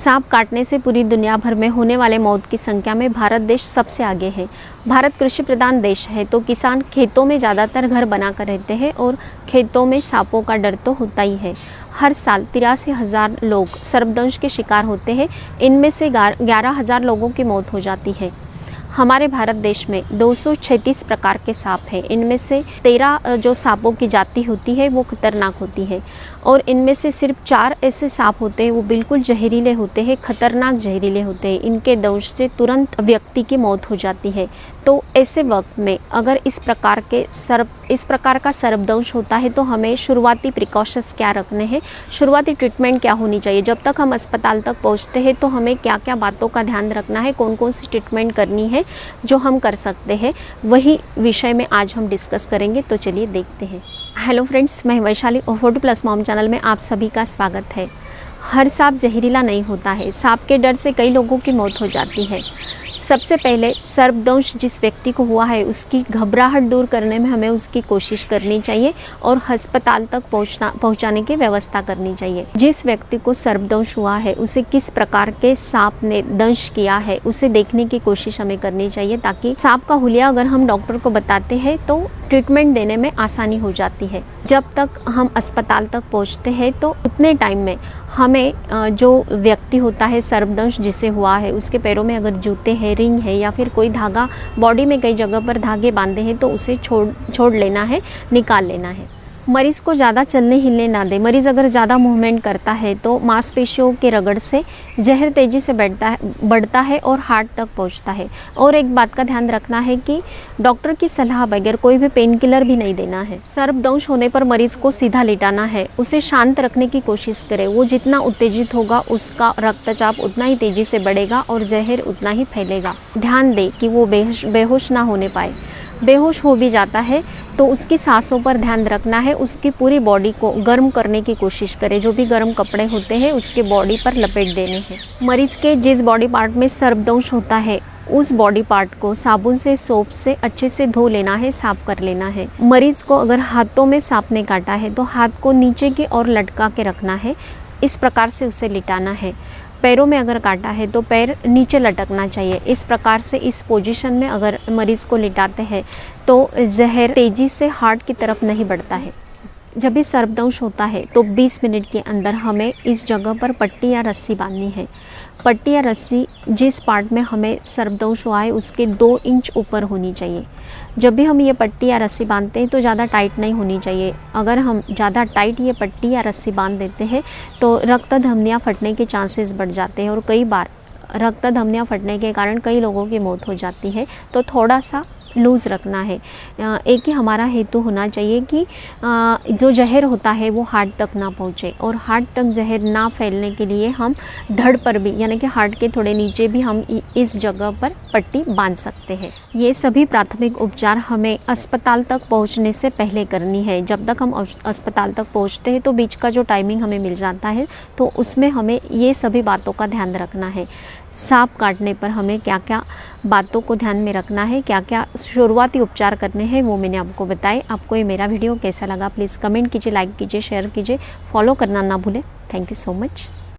सांप काटने से पूरी दुनिया भर में होने वाले मौत की संख्या में भारत देश सबसे आगे है। भारत कृषि प्रधान देश है, तो किसान खेतों में ज़्यादातर घर बनाकर रहते हैं और खेतों में सांपों का डर तो होता ही है। हर साल 83,000 लोग सर्पदंश के शिकार होते हैं। इनमें से 11,000 लोगों की मौत हो जाती है। हमारे भारत देश में 236 प्रकार के सांप हैं। इनमें से 13 जो सांपों की जाति होती है वो खतरनाक होती है और इनमें से सिर्फ 4 ऐसे सांप होते हैं वो बिल्कुल जहरीले होते हैं, खतरनाक जहरीले होते हैं। इनके दंश से तुरंत व्यक्ति की मौत हो जाती है। तो ऐसे वक्त में अगर इस प्रकार का सर्पदंश होता है तो हमें शुरुआती प्रिकॉशंस क्या रखने हैं, शुरुआती ट्रीटमेंट क्या होनी चाहिए, जब तक हम अस्पताल तक पहुंचते हैं तो हमें क्या क्या बातों का ध्यान रखना है, कौन कौन सी ट्रीटमेंट करनी है जो हम कर सकते हैं, वही विषय में आज हम डिस्कस करेंगे। तो चलिए देखते हैं। हेलो फ्रेंड्स, मैं वैशाली और 40+ मॉम चैनल में आप सभी का स्वागत है। हर सांप जहरीला नहीं होता है। सांप के डर से कई लोगों की मौत हो जाती है। सबसे पहले सर्पदंश जिस व्यक्ति को हुआ है उसकी घबराहट दूर करने में हमें उसकी कोशिश करनी चाहिए और अस्पताल तक पहुंचाने की व्यवस्था करनी चाहिए। जिस व्यक्ति को सर्पदंश हुआ है उसे किस प्रकार के सांप ने दंश किया है उसे देखने की कोशिश हमें करनी चाहिए, ताकि सांप का हुलिया अगर हम डॉक्टर को बताते हैं तो ट्रीटमेंट देने में आसानी हो जाती है। जब तक हम अस्पताल तक पहुंचते हैं तो उतने टाइम में हमें जो व्यक्ति होता है सर्पदंश जिसे हुआ है उसके पैरों में अगर जूते हैं, रिंग है या फिर कोई धागा, बॉडी में कई जगह पर धागे बांधे हैं तो उसे छोड़ लेना है, निकाल लेना है। मरीज़ को ज़्यादा चलने हिलने ना दे। मरीज़ अगर ज़्यादा मूवमेंट करता है तो मांसपेशियों के रगड़ से जहर तेज़ी से बढ़ता है और हार्ट तक पहुंचता है। और एक बात का ध्यान रखना है कि डॉक्टर की सलाह बगैर कोई भी पेन किलर भी नहीं देना है। सर्पदंश होने पर मरीज़ को सीधा लिटाना है, उसे शांत रखने की कोशिश करें। वो जितना उत्तेजित होगा उसका रक्तचाप उतना ही तेज़ी से बढ़ेगा और जहर उतना ही फैलेगा। ध्यान दें कि वो बेहोश ना होने पाए। बेहोश हो भी जाता है तो उसकी सांसों पर ध्यान रखना है। उसकी पूरी बॉडी को गर्म करने की कोशिश करें। जो भी गर्म कपड़े होते हैं उसके बॉडी पर लपेट देने हैं। मरीज़ के जिस बॉडी पार्ट में सर्पदंश होता है उस बॉडी पार्ट को साबुन से, सोप से अच्छे से धो लेना है, साफ कर लेना है। मरीज़ को अगर हाथों में सांप ने काटा है तो हाथ को नीचे की ओर लटका के रखना है, इस प्रकार से उसे लिटाना है। पैरों में अगर काटा है तो पैर नीचे लटकना चाहिए। इस प्रकार से इस पोजीशन में अगर मरीज़ को लिटाते हैं तो जहर तेज़ी से हार्ट की तरफ नहीं बढ़ता है। जब भी सर्पदंश होता है तो 20 मिनट के अंदर हमें इस जगह पर पट्टी या रस्सी बांधनी है। पट्टी या रस्सी जिस पार्ट में हमें सर्पदंश हुआ है उसके 2 इंच ऊपर होनी चाहिए। जब भी हम ये पट्टी या रस्सी बांधते हैं तो ज़्यादा टाइट नहीं होनी चाहिए। अगर हम ज़्यादा टाइट ये पट्टी या रस्सी बांध देते हैं तो रक्त धमनियाँ फटने के चांसेस बढ़ जाते हैं और कई बार रक्त धमनियाँ फटने के कारण कई लोगों की मौत हो जाती है। तो थोड़ा सा लूज़ रखना है। एक ही हमारा हेतु होना चाहिए कि जो जहर होता है वो हार्ट तक ना पहुँचे और हार्ट तक जहर ना फैलने के लिए हम धड़ पर भी, यानी कि हार्ट के थोड़े नीचे भी हम इस जगह पर पट्टी बांध सकते हैं। ये सभी प्राथमिक उपचार हमें अस्पताल तक पहुँचने से पहले करनी है। जब तक हम अस्पताल तक पहुँचते हैं तो बीच का जो टाइमिंग हमें मिल जाता है तो उसमें हमें ये सभी बातों का ध्यान रखना है। सांप काटने पर हमें क्या क्या बातों को ध्यान में रखना है, क्या क्या शुरुआती उपचार करने हैं वो मैंने आपको बताए। आपको ये मेरा वीडियो कैसा लगा प्लीज़ कमेंट कीजिए, लाइक कीजिए, शेयर कीजिए, फॉलो करना ना भूलें। Thank you so much.